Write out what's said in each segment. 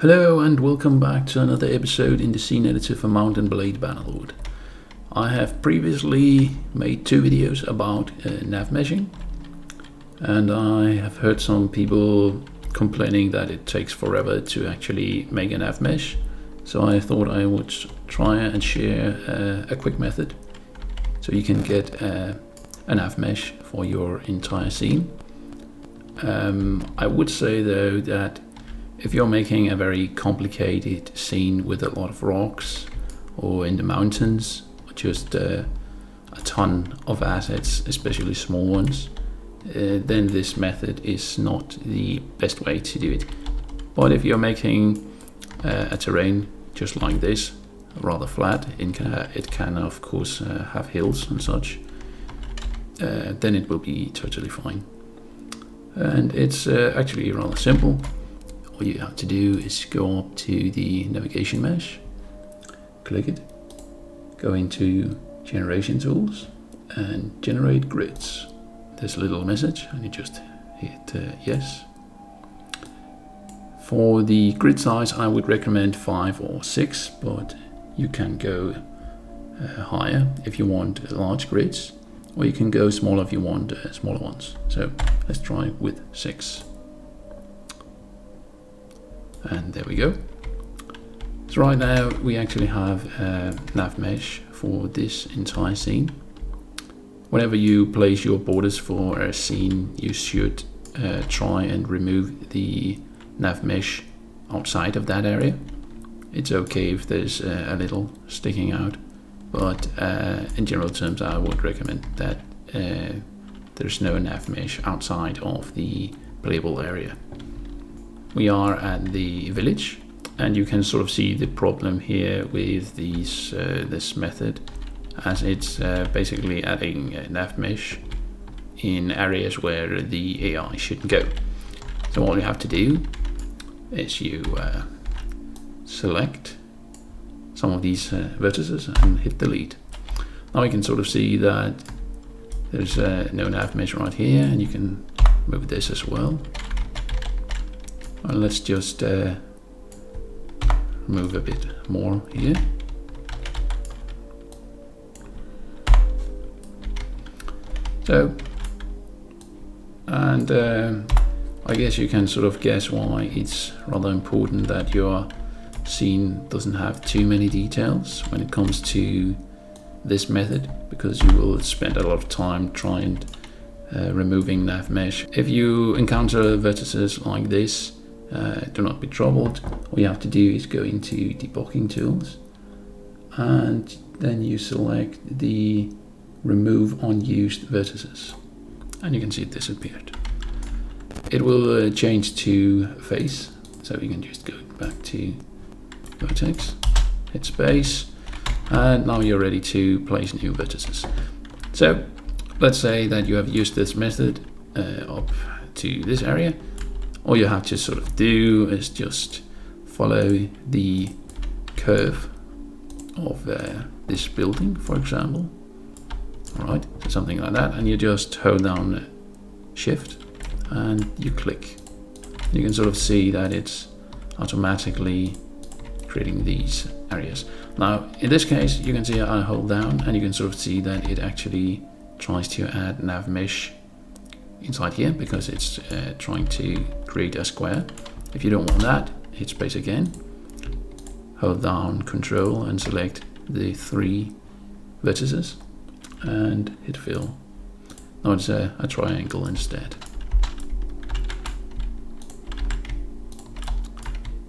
Hello and welcome back to another episode in the scene editor for Mount Blade Bannerlord. I have previously made two videos about navmeshing, and I have heard some people complaining that it takes forever to actually make a navmesh, so I thought I would try and share a quick method so you can get a navmesh for your entire scene. I would say though that if you're making a very complicated scene with a lot of rocks or in the mountains, or just a ton of assets, especially small ones, then this method is not the best way to do it. But if you're making a terrain just like this, rather flat, it can of course have hills and such, then it will be totally fine. And it's actually rather simple. All you have to do is go up to the navigation mesh, click it, go into generation tools and generate grids. There's a little message and you just hit yes. For the grid size I would recommend 5 or 6, but you can go higher if you want large grids, or you can go smaller if you want smaller ones. So let's try with 6. And there we go. So right now we actually have a navmesh for this entire scene. Whenever you place your borders for a scene, you should try and remove the navmesh outside of that area. It's okay if there's a little sticking out, but in general terms I would recommend that there's no navmesh outside of the playable area. We are at the village, and you can sort of see the problem here with these this method, as it's basically adding a navmesh in areas where the AI shouldn't go. So all you have to do is you select some of these vertices and hit delete. Now you can sort of see that there's no navmesh right here, and you can move this as well. Let's just move a bit more here. So, and I guess you can sort of guess why it's rather important that your scene doesn't have too many details when it comes to this method, because you will spend a lot of time trying removing navmesh. If you encounter vertices like this, do not be troubled. All you have to do is go into debugging tools, and then you select the remove unused vertices, and you can see it disappeared. It will change to face, so you can just go back to vertex, hit space, and now you're ready to place new vertices. So let's say that you have used this method up to this area. All you have to sort of do is just follow the curve of this building, for example. Alright, so something like that, and you just hold down shift and you click. You can sort of see that it's automatically creating these areas. Now in this case you can see I hold down, and you can sort of see that it actually tries to add navmesh inside here, because it's trying to create a square. If you don't want that, hit space again, hold down control and select the 3 vertices and hit fill. Now it's a triangle instead.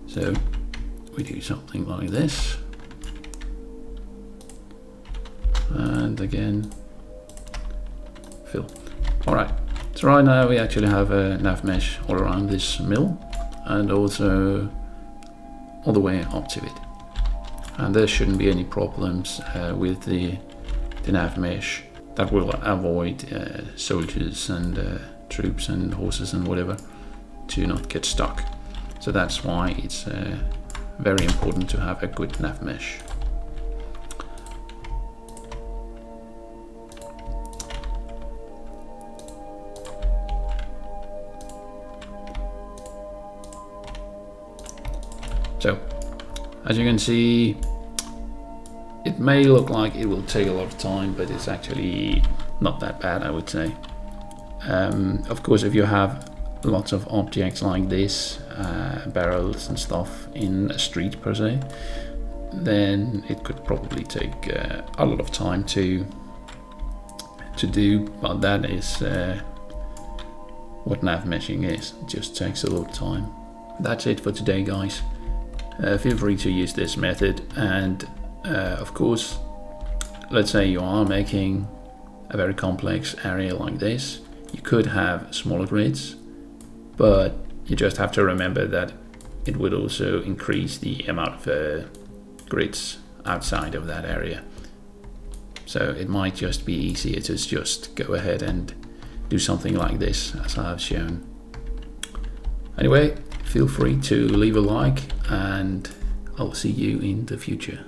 So we do something like this, and again fill. Alright. So right now we actually have a navmesh all around this mill, and also all the way up to it. And there shouldn't be any problems with the navmesh. That will avoid soldiers and troops and horses and whatever to not get stuck. So that's why it's very important to have a good navmesh. So as you can see, it may look like it will take a lot of time, but it's actually not that bad, I would say. Of course, if you have lots of objects like this, barrels and stuff in a street per se, then it could probably take a lot of time to do, but that is what navmeshing is. It just takes a lot of time. That's it for today, guys. Feel free to use this method, and of course, let's say you are making a very complex area like this, you could have smaller grids, but you just have to remember that it would also increase the amount of grids outside of that area. So it might just be easier to just go ahead and do something like this, as I have shown. Anyway, feel free to leave a like, and I'll see you in the future.